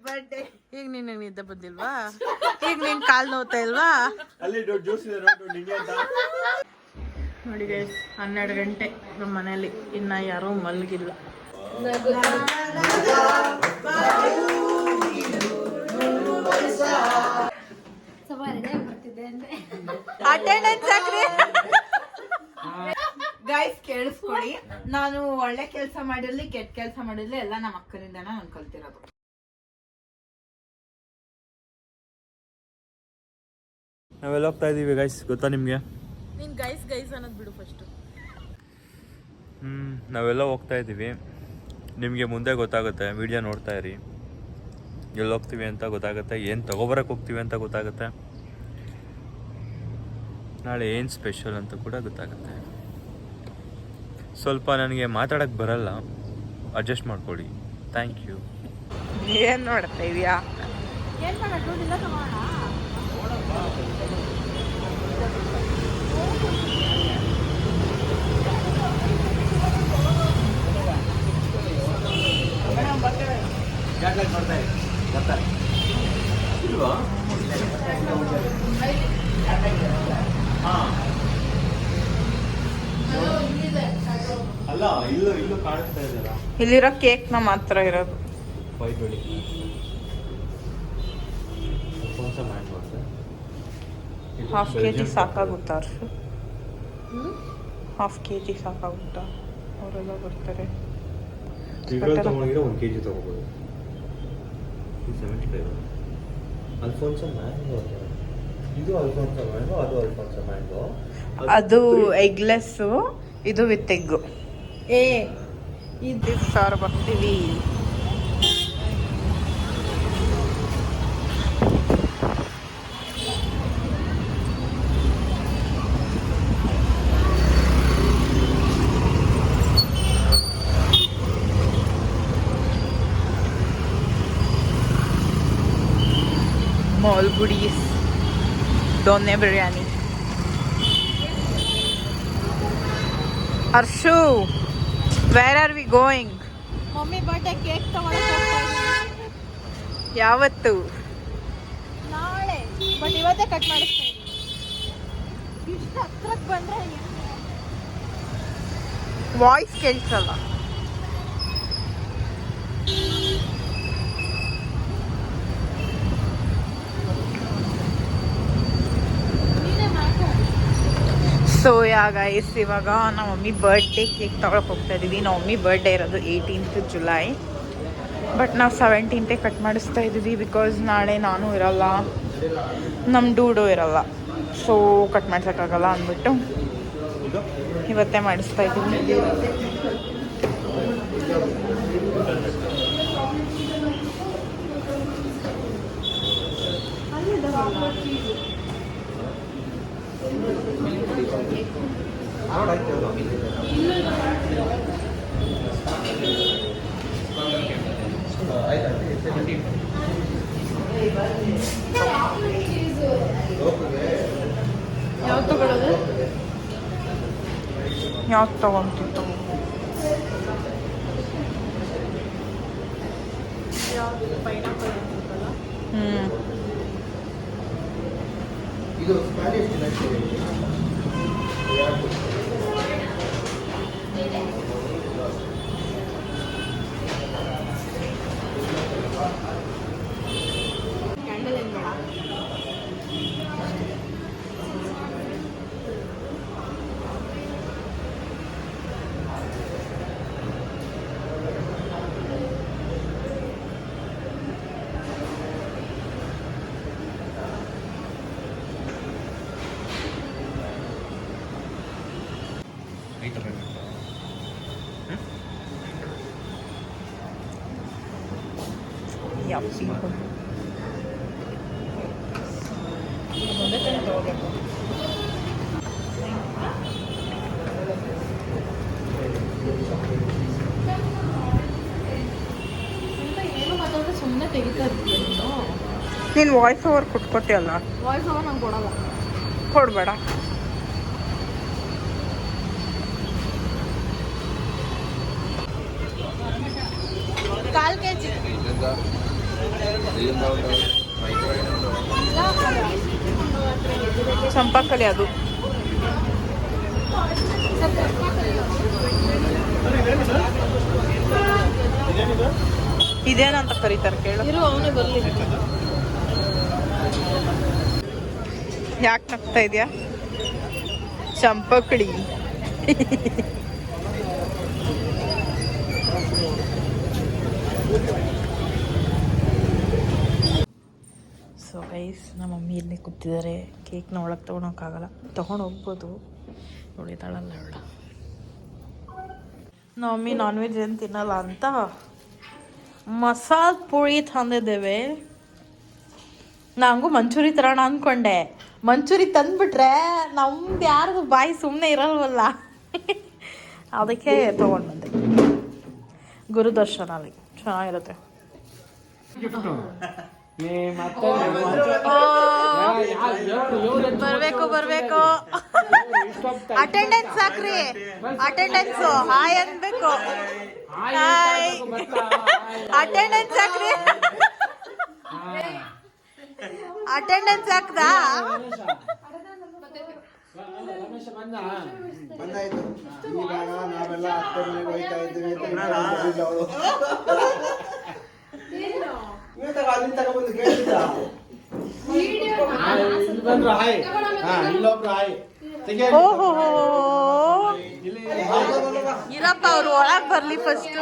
Birthday. ಈಗ ನಿನಗೆ ನಿದ್ದೆ ಬಂದಿಲ್ವಾ? ಈಗ ನಿನ್ ಕಾಲ್ ನೋವ್ತಾ ಇಲ್ವಾ? ಅಲ್ಲಿ ದೊಡ್ಡ ಜ್ಯೂಸ್ ಇದೆ ನೋಡು ನಿಂಗೆ ಅಂತ. ನೋಡಿ ಗೈಸ್ 12 ಗಂಟೆ ನಮ್ಮ ಮನೇಲಿ ಇನ್ನ ಯಾರೂ ಮಲಗಿಲ್ಲ. ಗೈಸ್ ಕೇಳಿಸ್ಕೊಳ್ಳಿ, ನಾನು ಒಳ್ಳೆ ಕೆಲಸ ಮಾಡಿರ್ಲಿ ಕೆಟ್ಟ ಕೆಲಸ ಮಾಡಿರ್ಲಿ ಎಲ್ಲ ನಮ್ಮ ಅಕ್ಕನಿಂದ ನಾನು ಕಲ್ತಿರೋದು. ನಾವೆಲ್ಲ ಹೋಗ್ತಾ ಇದೀವಿ ಗೈಸ್, ಗೊತ್ತಾ ನಿಮ್ಗೆ? ನೀನ್ ಗೈಸ್ ಗೈಸ್ ಅನ್ನೋದು ಬಿಡು ಫಸ್ಟ್. ನಾವೆಲ್ಲ ಹೋಗ್ತಾ ಇದ್ದೀವಿ, ನಿಮಗೆ ಮುಂದೆ ಗೊತ್ತಾಗುತ್ತೆ, ವಿಡಿಯೋ ನೋಡ್ತಾ ಇರಿ. ಎಲ್ಲಿ ಹೋಗ್ತೀವಿ ಅಂತ ಗೊತ್ತಾಗುತ್ತೆ, ಏನು ತಗೊಬರಕ್ಕೆ ಹೋಗ್ತೀವಿ ಅಂತ ಗೊತ್ತಾಗುತ್ತೆ, ನಾಳೆ ಏನು ಸ್ಪೆಷಲ್ ಅಂತ ಕೂಡ ಗೊತ್ತಾಗುತ್ತೆ. ಸ್ವಲ್ಪ ನನಗೆ ಮಾತಾಡೋಕ್ಕೆ ಬರಲ್ಲ, ಅಡ್ಜಸ್ಟ್ ಮಾಡ್ಕೊಳ್ಳಿ. Thank you. ಏನ್ ನೋಡ್ತಾ ಇದೀಯಾ? ಅಲ್ಲ ಇಲ್ಲೂ ಕಾಣಿಸ್ತಾ ಇದೆಯಲ್ಲ, ಇಲ್ಲಿರೋ ಕೇಕ್ ನ ಮಾತ್ರ ಇರೋದು. 520 ಹಾಫ್ ಕೆಜಿ ಸಾಕಾಗುತ್ತಾ? ಅರ್ಷು ಹಾಫ್ ಕೆಜಿ ಸಾಕಾಗುತ್ತಾ? ಅವರೆಲ್ಲ ಬರ್ತಾರೆ. ಇದ್ರಲ್ಲಿ ತಗೊಂಡಿರೋ 1 kg ತಗೋಬೋದು. 75 ಅಲ್ಫೋನ್ಸೋ ಮ್ಯಾಂಗೋ, ಇದು ಅಲ್ಫೋನ್ಸೋ ಮ್ಯಾಂಗೋ, ಅದು ಅಲ್ಫೋನ್ಸೋ ಮ್ಯಾಂಗೋ. ಅದು ಎಗ್ಲೆಸ್ಸು, ಇದು ವಿತ್ ಎಗ್ಗು. ಇದು ಸಾರು ಬರ್ತೀವಿ. Malgudis Donne biryani. Arshu, where are we going? Mummy birthday cake ತಗೊಳಕ್ಕೆ ಹೋಗ್ತಾ ಇದ್ದೀನಿ. ಯಾವತ್ತು? ನಾಳೆ, ಬಟ್ ಇವತ್ತೇ ಕಟ್ ಮಾಡಿಸ್ತಾ ಇದ್ದೀನಿ. ಇಷ್ಟು ಹತ್ರಕ್ಕೆ ಬಂದ್ರೆ ವಾಯ್ಸ್ ಕೇಳಿಸಲ್ಲ. ಸೊ ಗೈಸ್, ಇವಾಗ ನಮ್ಮ ಮಮ್ಮಿ ಬರ್ಡೇ ಕೇಕ್ ತಗೊಳಕ್ಕೆ ಹೋಗ್ತಾ ಇದ್ದೀವಿ. ನಮ್ಮ ಮಮ್ಮಿ ಬರ್ಡೇ ಇರೋದು 18th ಜುಲೈ, ಬಟ್ ನಾವು 17th ಕಟ್ ಮಾಡಿಸ್ತಾ ಇದ್ದೀವಿ. ಬಿಕಾಸ್ ನಾಳೆ ನಾನು ಇರಲ್ಲ, ನಮ್ಮ ಡೂಡು ಇರಲ್ಲ, ಸೊ ಕಟ್ ಮಾಡ್ಸೋಕ್ಕಾಗಲ್ಲ ಅಂದ್ಬಿಟ್ಟು ಇವತ್ತೇ ಮಾಡಿಸ್ತಾ ಇದ್ದೀವಿ. ಯಾವ್ದು ತಗೊಳ್ಳೋದು? ಯಾವ್ದು ತಗೊಂತಿತ್ತು? ಇದು ಸ್ಪ್ಯಾನಿಷ್ ಕ್ಯಾಂಡಲ್ ಏನು ಬೇಡ. ಯಪ್ಪಿ ಏನು ಮಾತಾಡಿದ್ರೆ ಸುಮ್ಮನೆ ತೆಗಿತಾ ಇರ್ತೀಯ ನೀನು. ನೀನು ವಾಯ್ಸ್ ಓವರ್ ಕೊಟ್ಕೋತೀಯಲ್ಲ? ವಾಯ್ಸ್ ಓವರ್ ನಂಗೆ ಕೊಡಲ್ಲ. ಕೊಡಬೇಡ. ಕಾಲ್ ಕೆಜಿ ಚಂಪಾಕಲಿ ಅದು. ಇದೇನಂತ ಕರೀತಾರೆ ಕೇಳು. ಅವನೇ ಬರ್ಲಿ. ಯಾಕೆ ನಗ್ತಾ ಇದೆಯಾ? ಚಂಪಕಡಿ. ಸೊ ಗೈಸ್, ನಮ್ಮ ಮಮ್ಮಿ ಇಲ್ಲಿ ಕೂತಿದ್ದಾರೆ. ಕೇಕ್ನ ಒಳಗೆ ತೊಗೊಳಕ್ಕಾಗಲ್ಲ, ತೊಗೊಂಡು ಹೋಗ್ಬೋದು. ಉಳಿತಾಳಲ್ಲ ಅವಳ. ನಮ್ಮ ಮಮ್ಮಿ ನಾನ್ ವೆಜ್ ಏನು ತಿನ್ನಲ್ಲ ಅಂತ ಮಸಾಲೆ ಪುರಿ ತಂದಿದ್ದೇವೆ. ನಂಗೂ ಮಂಚೂರಿ ತರೋಣ ಅಂದ್ಕೊಂಡೆ. ಮಂಚೂರಿ ತಂದ್ಬಿಟ್ರೆ ನಮ್ದು ಯಾರ್ದು ಬಾಯಿ ಸುಮ್ಮನೆ ಇರಲ್ವಲ್ಲ. ಅದಕ್ಕೆ ತೊಗೊಂಡು ಬಂದೆ. ಗುರುದರ್ಶನಲ್ಲಿ ಚೆನ್ನಾಗಿರುತ್ತೆ. ಬರ್ಬೇಕು. ಅಟೆಂಡೆನ್ಸ್ ಹಾಕ್ರಿ. ಅಟೆಂಡೆನ್ಸ್ ಹಾಯ್ ಅನ್ಬೇಕು. ಹಾಯ್ ಅಟೆಂಡೆನ್ಸ್ ಹಾಕ್ರಿ. ಅಟೆಂಡೆನ್ಸ್ ಹಾಕ್ದಾ? ಬಂದಾಯ್ತು. ಇವಾಗ ನಾವೆಲ್ಲ ಅತ್ತೆ ಮನೆಗೆ ಹೋಯ್ತಾ ಇದ್ದೀವಿ ಅವಳು. ಅದನ್ನ ತಗೊಬಂದು ಕೇಳಿದ್ದ ಓಹೋ ಇರಪ್ಪ, ಅವ್ರು ಒಳಗ್ ಬರ್ಲಿ ಫಸ್ಟ್.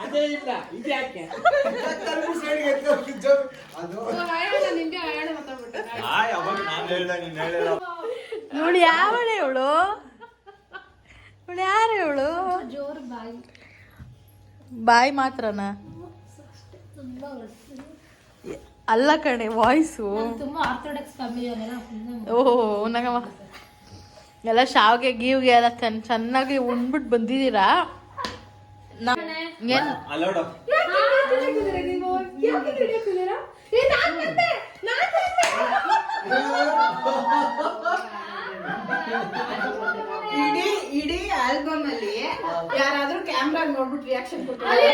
ಅದೇ ಇಲ್ಲ ಇದ್ಯಾಕೆ ಇವಳು ಯಾವಳೆ? ಇವಳು ಯಾರು? ಇವಳು ಬಾಯಿ ಮಾತ್ರನಾ? ಅಲ್ಲ ಕಣೆ, ವಾಯ್ಸು. ಓಹೋ ನಂಗಮ್ಮ ಎಲ್ಲ ಶಾವ್ಗೆ ಗೀವ್ಗೆ ಎಲ್ಲ ಚೆನ್ನಾಗಿ ಉಣ್ಬಿಟ್ಟು ಬಂದಿದ್ದೀರಾ? ಏನ್ ಇಡೀ ಆಲ್ಬಮ್ ಅಲ್ಲಿ ಯಾರಾದ್ರೂ ಕ್ಯಾಮ್ರಾ ನೋಡ್ಬಿಟ್ಟು ರಿಯಾಕ್ಷನ್ ಕೊಡ್ತಾರೆ.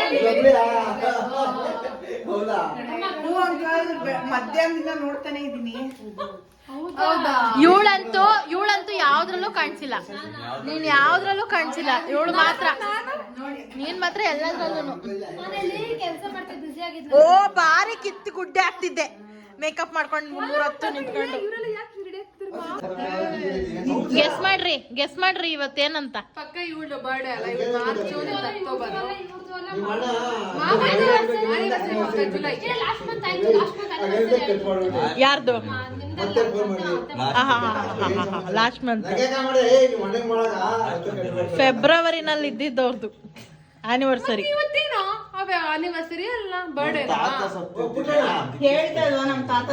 ಮಧ್ಯಾಹ್ನದಿಂದ ನೋಡ್ತಾನೆ ಇದೀನಿ. ಇವಳಂತೂ ಯಾವ್ದ್ರಲ್ಲೂ ಕಾಣಿಸಿಲ್ಲ. ನೀನ್ ಯಾವ್ದ್ರಲ್ಲೂ ಕಾಣಿಸಿಲ್ಲ. ಇವಳು ಮಾತ್ರ, ನೀನ್ ಮಾತ್ರ ಎಲ್ಲದ್ರಲ್ಲೂ. ಓ ಬಾರಿ ಕಿತ್ತು ಗುಡ್ಡೆ ಹಾಕ್ತಿದ್ದೆ ಮೇಕಪ್ ಮಾಡ್ಕೊಂಡು 310 ನಿಂತ್ಕೊಂಡು. ಗೆಸ್ ಮಾಡ್ರಿ ಇವತ್ತೇನಂತ. ಪಕ್ಕ ಇವಳು ಬರ್ಡೇ ಅಲ್ಲ, ಇವಳು ಮಾರ್ಚ್ ಅಕ್ಟೋಬರ್. ಯಾರ್ದು? ಲಾಸ್ಟ್ ಮಂತ್ ಫೆಬ್ರವರಿನಲ್ಲಿ ಇದ್ದಿದ್ದವ್ರದ್ದು ಆನಿವರ್ಸರಿ. ಆನಿವರ್ಸರಿ ಅಲ್ಲ, ಬರ್ಡೇ. ಹೇಳ್ತಾ ಇಲ್ವಾ ನಮ್ ತಾತ?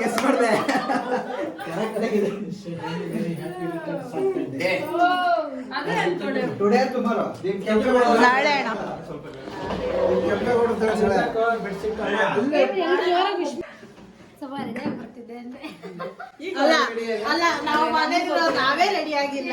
ಗೆಸ್ ಮಾಡಿದೆ. ನಾಳೆ ಅಣ್ಣ. ಅಲ್ಲ ನಾವು ಮನೇಲಿ ನಾವೇ ರೆಡಿ ಆಗಿಲ್ಲ.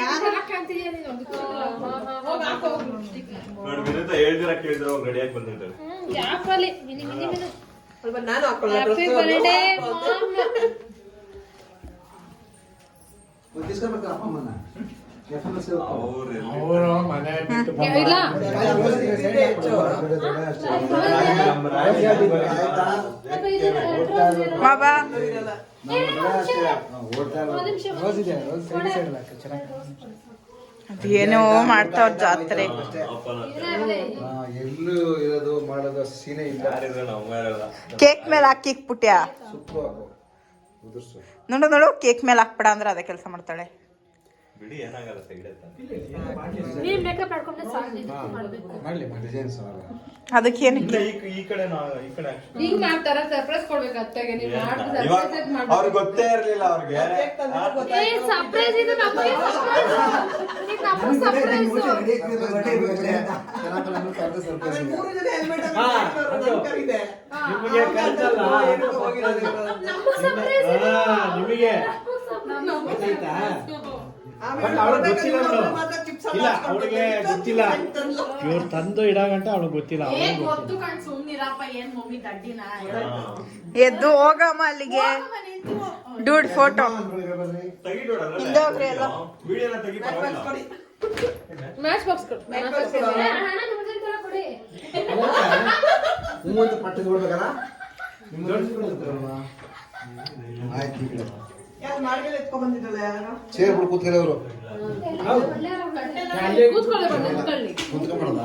ಬಾಬಾ ಅದೇನೋ ಮಾಡ್ತಾವ್ರ ಜಾತ್ರೆ. ಎಲ್ಲೂ ಇರೋದು ಮಾಡೋದು ಸೀನೆ ಇಲ್ಲ. ಕೇಕ್ ಮೇಲೆ ಹಾಕಿ ಪುಟ್ಯ. ಸುಪ್ಪು ಹಾಕು. ಉದುರ್ಸು. ನೋಡು ನೋಡು ಕೇಕ್ ಮೇಲೆ ಹಾಕ್ಬೇಡ ಅಂದ್ರೆ ಅದೇ ಕೆಲಸ ಮಾಡ್ತಾಳೆ. ಬಿಡಿ ಏನಾಗಲ್ಲ ತೆಗಿಡತ್ತ. ನೀನ್ ಮೇಕಪ್ ಮಾಡ್ಕೊಂಡ್ರೆ ಸಾಕು ಮಾಡ್ಲಿ ಡಿಸೈನ್ಸ್ ಅದಕ್ಕೇನಕ್ಕೆ ಈ ಕಡೆ ಈ ಕಡೆ ಹಿಂಗ್ ಮಾಡ್ತಾರ ಸರ್ಪ್ರೈಸ್ ಕೊಡ್ಬೇಕು ಅತ್ತೆಗೆ ನೀವು ಮಾಡಿದ್ರೆ ಸರ್ಪ್ರೈಸ್ ಮಾಡ್ಬೇಕು ಅವ್ರಿಗೆ ಗೊತ್ತೇ ಇರ್ಲಿಲ್ಲ ಅವ್ರಿಗೆ. ಏ ಸರ್ಪ್ರೈಸ್ ಇದು ನಮಗೆ ಸರ್ಪ್ರೈಸ್ ಇಲ್ಲ ಅವಳಿಗೆ ಗೊತ್ತಿಲ್ಲ ಇವ್ರು ತಂದು ಇಡಗಂಟ ಅವಳಿಗೆ ಗೊತ್ತಿಲ್ಲ. ಗೊತ್ತು ಕಣ್ ಸುಮ್ನಿರಪ್ಪ ಏನ್ ಮಮ್ಮಿ ದಡ್ಡಿನ ಎದ್ದು ಹೋಗಮ್ಮ ಅಲ್ಲಿಗೆ. ಡೂಡ್ ಫೋಟೋ ಹಿಂದೆ ಹೋಗ್ರಿ ಎಲ್ಲ. ವಿಡಿಯೋನ ತೆಗಿ ಪರವಾಗಿಲ್ಲ. ಮ್ಯಾಚ್ ಬಾಕ್ಸ್ ಕೊಡು ಮೂವತ್ತು ಪಟ್ಟಿಗೆ ಕೊಡ್ಬೇಕಲ್ಲ. ಚೇರ್ ಬಿಡು ಕೂತ್ಕೊಳ್ಳಿ ಅವರು. ಕೂತ್ಕೊಳ್ಳಿ ನಿಂತ್ಕೊಳ್ಳಿ. ಕೂತ್ಕೊಂಡ್ಬಿಡೋದ?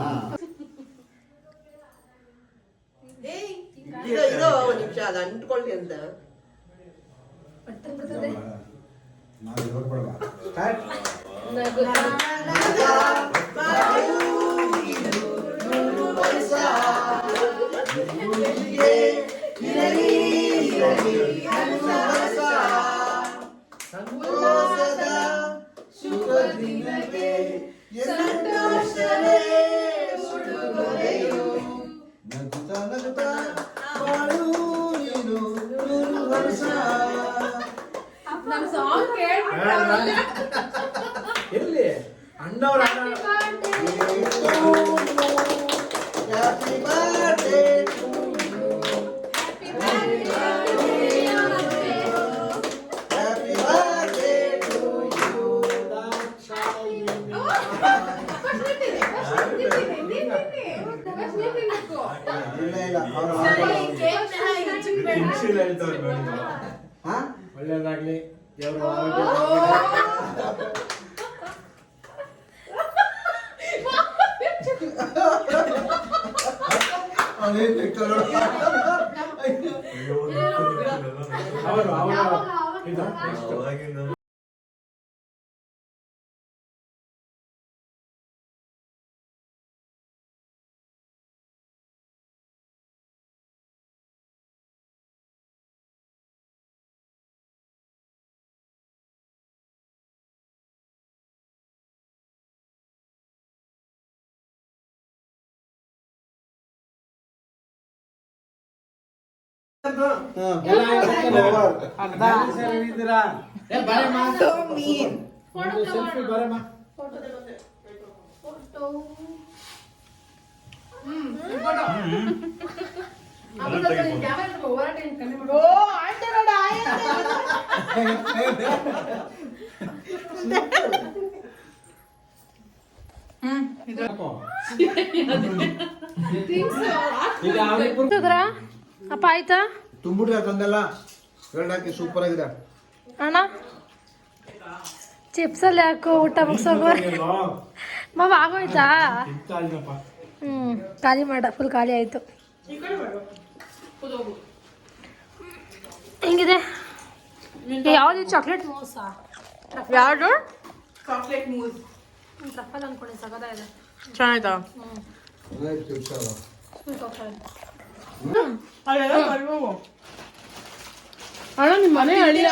ಅಂಟ್ಕೊಳ್ಳಿ ಅಂತ ನಾವು ನೋಡ್ಕೊಳ್ವಾ? ಸ್ಟಾರ್ಟ್. ನಮ್ ಸಾಂಗ್ ಕೇಳ್ಬಿಟ್ಟು ಎಲ್ಲಿ ಅಣ್ಣವ್ರ ಒಳ್ಳೇದಾಗ್ಲಿ ದೇವ್ರ ಆರೋಗ್ಯ ಅವರು ಸೆಲ್ಫಿ ಬರಮ್ಮ. ಅಪ್ಪ ಆಯ್ತಾ ತುಂಬಿಡ್ರಿ ತಂದೆಲ್ಲ ಹಾಕಿ ಸೂಪರ್ ಆಗಿದೆ. ಅಣ್ಣ ಚಿಪ್ಸ್ ಅಲ್ಲಿ ಹಾಕು ಊಟ ಮುಗಿಸೋಗೋ ಮಾವ ಆಗೋಯ್ತಾ? ಖಾಲಿ ಮಾಡ ಫುಲ್ ಖಾಲಿ ಆಯ್ತು. ಹೆಂಗಿದೆ ಯಾವ್ದು ಚಾಕ್ಲೇಟ್ ಮೋಸಾ? ಯಾವುದು ಚಾಕ್ಲೇಟ್ ಮೂಸ್ ಟ್ರಫಲ್ ಅನ್ಕೊಂಡೆ ಸಗದ ಇದೆ. ಚೆನ್ನಾಯ್ತಾ? ಅಣ್ಣ ನಿಮ್ಮ ಮನೆ ಅಳಿಯ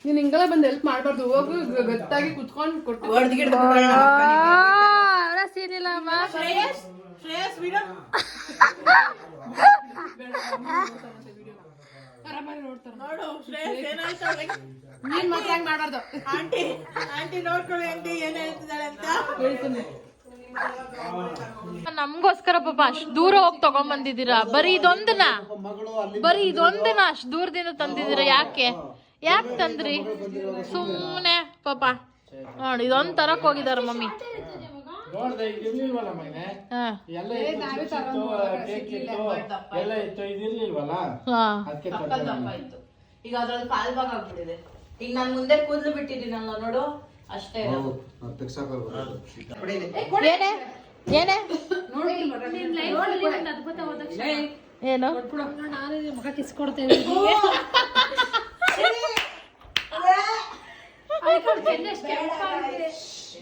ನೀನ್ ಹಿಂಗೆಲ್ಲ ಬಂದು ಹೆಲ್ಪ್ ಮಾಡ್ಬಾರ್ದು. ಹೋಗು ಗತ್ತಾಗಿ ಕುತ್ಕೊಂಡು ಕೊಟ್ಟು ಸೀನಿಲ್ಲ ಅಮ್ಮ. ನೀನ್ ಮಾತ್ರ ಹಂಗ್ ಮಾಡ್ಬಾರ್ದು. ಆಂಟಿ ನೋಡ್ಕೊಳ್ಳಿ ಆಂಟಿ ಏನ್ ಹೇಳ್ತಿದ್ದಾಳೆ ಅಂತ ಹೇಳ್ತೀನಿ. ನಮ್ಗೋಸ್ಕರ ಪಾಪ ಅಷ್ಟ್ ದೂರ ಹೋಗಿ ತಗೊಂಡ್ ಬಂದಿದ್ದೀರಾ. ಬರೀ ಇದೊಂದನ ಅಷ್ಟ್ ದೂರದಿಂದ ತಂದಿದ್ದೀರಾ. ಯಾಕೆ ತಂದ್ರಿ? ಸುಮ್ಮನೆ ಪಾಪ ನೋಡಿ ಇದೊಂದ್ ತರಕ್ ಹೋಗಿದಾರ ಮಮ್ಮಿ. ನೋಡ್ದೆ ಇರ್ಲಿಲ್ವಲ್ಲ ಮೊನ್ನೆ ಎಲ್ಲ ಕೇಕ್ ಇತ್ತು ಎಲ್ಲ ಇತ್ತು ಇದಿರ್ಲಿಲ್ವಲ್ಲ ಅದಕ್ಕೆ ಈಗ ಅದ್ರಲ್ಲಿ ಕಾಲ್ ಭಾಗ ಆಗ್ಬಿಟ್ಟಿದೆ. ಈಗ ನಾನ್ ಮುಂದೆ ಕೂದಲು ಬಿಟ್ಟಿದ್ದೀನಲ್ಲ ನೋಡು ಅಷ್ಟೇ. ಏನೇ ಏನು ನಾನು ಮಗ ಕಿಸ್ ಕೊಡ್ತೇನೆ.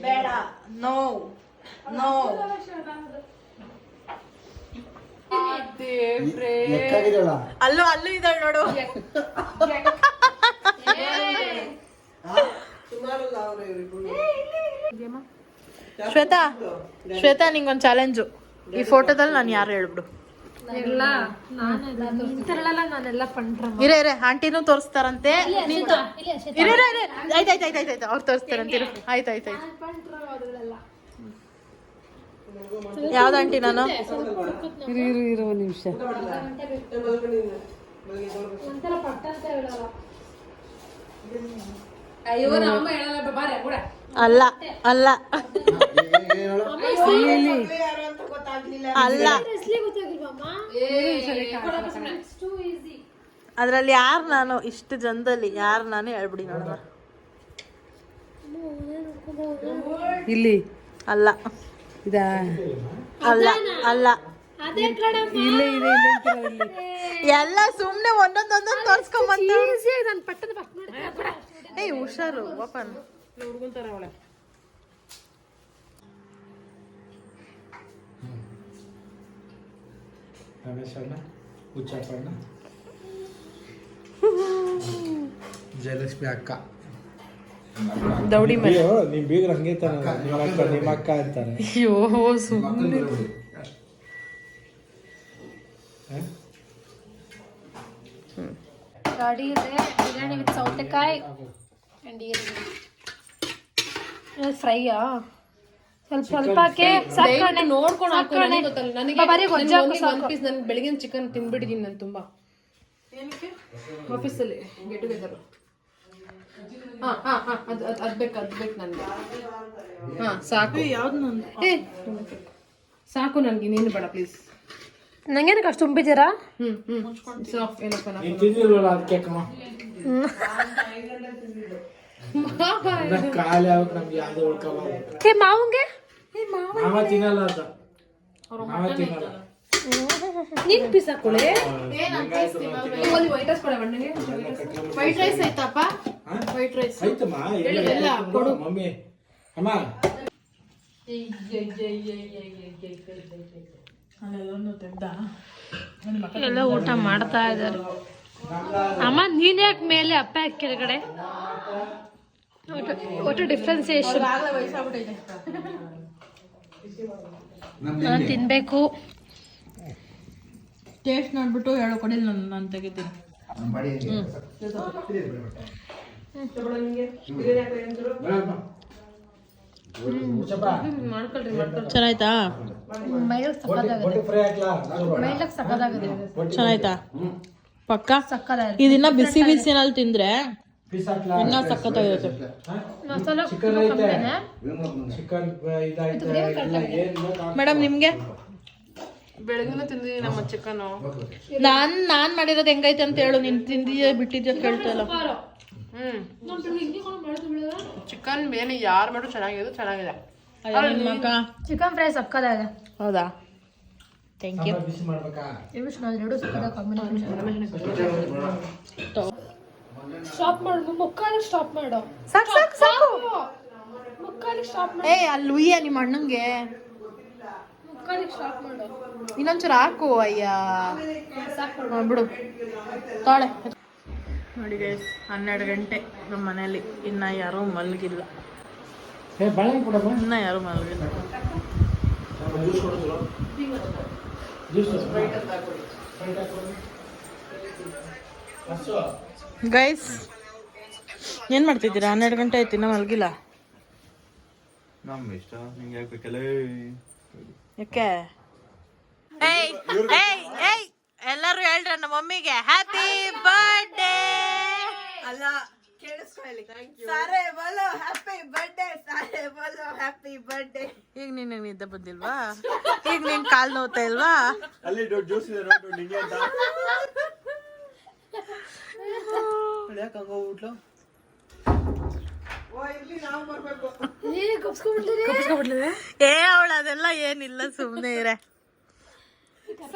ಬೇಡ ನೋ ನೋ ಎಕ್ಕಾಗಿದೆಯಲ್ಲ ಅಲ್ಲೂ ಅಲ್ಲೂ ಇದ್ದಾಳೆ ನೋಡು. ಶ್ವೇತಾ ಶ್ವೇತಾ ನಿಂಗೊಂದು ಚಾಲೆಂಜು. ಈ ಫೋಟೋದಲ್ಲಿ ನಾನು ಯಾರು ಹೇಳ್ಬಿಡು. ಇರೇ ಇರೇ ಆಂಟಿನೂ ತೋರಿಸ್ತಾರಂತೆ. ಆಯ್ತಾಯ್ತಾಯ್ತಾಯ್ತು ಅವ್ರು ತೋರಿಸ್ತಾರಂತೆ. ಆಯ್ತಾಯ್ತಾಯ್ತು. ಯಾವ್ದು ಆಂಟಿ ನಾನು? ಇರೋ ನಿಮಿಷ. ಅಲ್ಲ ಅಲ್ಲ ಅಲ್ಲ, ಅದ್ರಲ್ಲಿ ಯಾರು ನಾನು? ಇಷ್ಟು ಜನದಲ್ಲಿ ಯಾರು ನಾನು ಹೇಳ್ಬಿಡಿ ನೋಡೋಣ. ಇಲ್ಲಿ ಅಲ್ಲ ಇದಾ? ಅಲ್ಲ ಅಲ್ಲ ಇಲ್ಲೇ ಇದೆ ಎಲ್ಲ ಸುಮ್ನೆ ಒಂದೊಂದೊಂದೊಂದು ತೋರ್ಸ್ಕೊಂಬಂತ. ಏಯ್ ಹುಷಾರು ಓಪನ್. ಹುಡ್ಕೊಂತಾರ ಅವಳೆ. ರಮೇಶ್ ಅಣ್ಣ, ಹುಚ್ಚಪ್ಪಣ್ಣ, ಜಯಲಕ್ಷ್ಮಿ ಅಕ್ಕ. ದೌಡಿ ಮೇಲೆ ಅಯ್ಯೋ ನಿಮ್ ಬೀಗ್ರ ಹಂಗೆ ತಾನೆ, ನಿಮ್ಮ ಅಕ್ಕ ಅಂತಾರೆ. ಅಯ್ಯೋ ಸುಮ್ಮನೆ ಗಾಡಿ ಇದೆ. ಬಿರಿಯಾನಿ ವಿತ್ ಸೌತೆಕಾಯಿ ಅಂಡ್ ಫ್ರೈಯಾ ಸ್ವಲ್ಪ ಸ್ವಲ್ಪ ಹಾಕಿ ಸಾಕಣೆ ನೋಡ್ಕೊಂಡು ಹಾಕು. ಸಾಕಣೆ. ನನಗೆ ಗೊತ್ತಲ್ಲ, ನನಗೆ ಬರೀ ಗೊಜ್ಜು ಹಾಕು ಸಾಕು. One piece. ನಾನು ಬೆಳಗಿನ ಚಿಕನ್ ತಿನ್ಬಿಟ್ಟಿದ್ದೀನಿ ನಾನು ತುಂಬಾ ಆಫೀಸಲ್ಲಿ ಗೆಟ್ ಟುಗೆದರ್. ಅದ್ ಬೇಕು ನನಗೆ. ಸಾಕು. ಯಾವ್ದು ನಂದು? ಸಾಕು ನನಗೆ, ನೀನು ಬೇಡ ಪ್ಲೀಸ್. ನಂಗೇನಕ್ಕೆ ಅಷ್ಟು ತುಂಬಿದ್ದೀರಾ? ಸಾಫ್ ಏನಪ್ಪ ನೀನ್ ತಿಂದಿಲ್ವಲ್ಲ ಅದಕ್ಕೆ ಕಮ್ಮ. ಕಾಲಿ ಆಗ ನಮ್ಗೆ ಯಾವ್ದು ಉಳ್ಕೊಬಾರ್ದು. ಮಾವಂಗೆ ಮಾವ ತಿನ್ನಲ್ಲ ಅದ, ಮಾವ ತಿನ್ನಲ್ಲ. ನೀನ್ ಪೀಸ್ ಹಾಕೊಳ್ಳಿ. ವೈಟ್ ರೈಸ್ ಕೊಡ ಬಣ್ಣಗೆ. ವೈಟ್ ರೈಸ್ ಆಯ್ತಪ್ಪ? ವೈಟ್ ರೈಸ್ ಆಯ್ತಮ್ಮ, ಎಲ್ಲ ಕೊಡು ಮಮ್ಮಿ. ಅಮ್ಮ ಎಲ್ಲ ಊಟ ಮಾಡ್ತಾ ಇದ್ದಾರೆ. ಅಮ್ಮ ನೀನ್ ಯಾಕೆ ಮೇಲೆ, ಅಪ್ಪ ಯಾಕೆ ಕೆಳಗಡೆ? ಒಟ್ಟು ಡಿಫ್ರೆನ್ಸಿಯೇಷನ್. ನಾನು ತಿನ್ಬೇಕು. ಟೇಸ್ಟ್ ನೋಡ್ಬಿಟ್ಟು ಹೇಳೋ ಕೊಡಿ, ನಾನು ತೆಗಿತೀನಿ. ಚೆನ್ನಾಯ್ತಾ? ಮೈಲಕ್ ಸಕ್ಕದಾಗಿದೆ. ಚೆನ್ನಾಯ್ತಾ? ಪಕ್ಕ ಸಕ್ಕದಾಗಿದೆ. ಇದನ್ನ ಬಿಸಿ ಬಿಸಿನಲ್ಲಿ ತಿಂದ್ರೆ ಇನ್ನ ಸಕ್ಕತ್ತಾಗಿರುತ್ತೆ. ಮಸಾಲ ಚಿಕನ್ ಐತೆ, ಚಿಕನ್ ಮೇಡಮ್ ನಿಮ್ಗೆ? ಬೆಳಗಿನ ತಿಂದಿದ್ದೀನಿ ನಮ್ಮ ಚಿಕನ್. ನಾನ್ ಮಾಡಿರೋದು ಹೆಂಗೈತೆ ಅಂತ ಹೇಳು. ನೀನ್ ತಿಂದಿದ್ಯಾ ಬಿಟ್ಟಿದ್ಯಾ ಕೇಳ್ತಾ ಇಲ್ಲ. ಚಿಕನ್ ಬೇನೆ ಯಾರು ಮಾಡು ಚೆನ್ನಾಗಿದೆ. ಚಿಕನ್ ಫ್ರೈ ಸಕ್ಕದಾಗಿದೆ. ಹೌದಾ? Thank you. ಬಿಸಿ ಮಾಡ್ಬೇಕಾ? ಎರಡು ಸಕ್ಕದ ಕಾಂಬಿನೇಷನ್. ಸ್ಟಾಪ್ ಮಾಡು, ಮುಕ್ಕಾಲಿಗೆ ಸ್ಟಾಪ್ ಮಾಡು. ಸಾಕು ಸಾಕು ಸಾಕು. ಮುಕ್ಕಾಲಿಗೆ ಸ್ಟಾಪ್ ಮಾಡು. ಏ ಅಲ್ಲಿ ಉಯ್ಯ ನಿಮ್ಮ ಅಣ್ಣಂಗೆ. ಮುಕ್ಕಾಲಿಗೆ ಸ್ಟಾಪ್ ಮಾಡು. ಇನ್ನೊಂಚೂರು ಹಾಕು. ಅಯ್ಯ ಬಿಡು ತಾಳೆ. ನೋಡಿ ಗೈಸ್, 12 ಗಂಟೆ ನಮ್ಮ ಮನೇಲಿ. ಇನ್ನ ಯಾರೂ ಮಲಗಿಲ್ಲ. ಇನ್ನ ಯಾರೂ ಮಲಗಿಲ್ಲ. ಗೈಸ್ ಏನ್ ಮಾಡ್ತಿದ್ದೀರಾ? 12 ಗಂಟೆ ಆಯ್ತು, ಇನ್ನ ಮಲಗಿಲ್ಲ. ನಮ್ಮ ಇಷ್ಟ, ನಿಂಗೆ ಯಾಕೆ ಬೇಕಲ್ಲ? ಯಾಕೆ? ಎಲ್ಲರೂ ಹೇಳ್ರ ನಮ್ಮ ಮಮ್ಮಿಗೆ ಹ್ಯಾಪಿ ಬರ್ಡೇ. ಅಲ್ಲ ಕೇಳಿಸ್ಕೊಳ್ಳಿ. ಸಾರೆ ಬೋಲೋ ಹ್ಯಾಪಿ ಬರ್ಡೇ, ಸಾರೆ ಬೋಲೋ ಹ್ಯಾಪಿ ಬರ್ಡೇ. ಈಗ ನಿನಗೆ ನಿದ್ದೆ ಬಂದಿಲ್ವಾ? ಈಗ ನಿನ್ ಕಾಲ್ ನೋವ್ತಾ ಇಲ್ವಾ? ಅಲ್ಲಿ ಜ್ಯೂಸ್ ಇದೆ ನೋಡು ನಿಂಗೆ ಅಂತ. ಏ ಅವಳು ಅದೆಲ್ಲ ಏನಿಲ್ಲ, ಸುಮ್ಮನೆ ಇರೆ.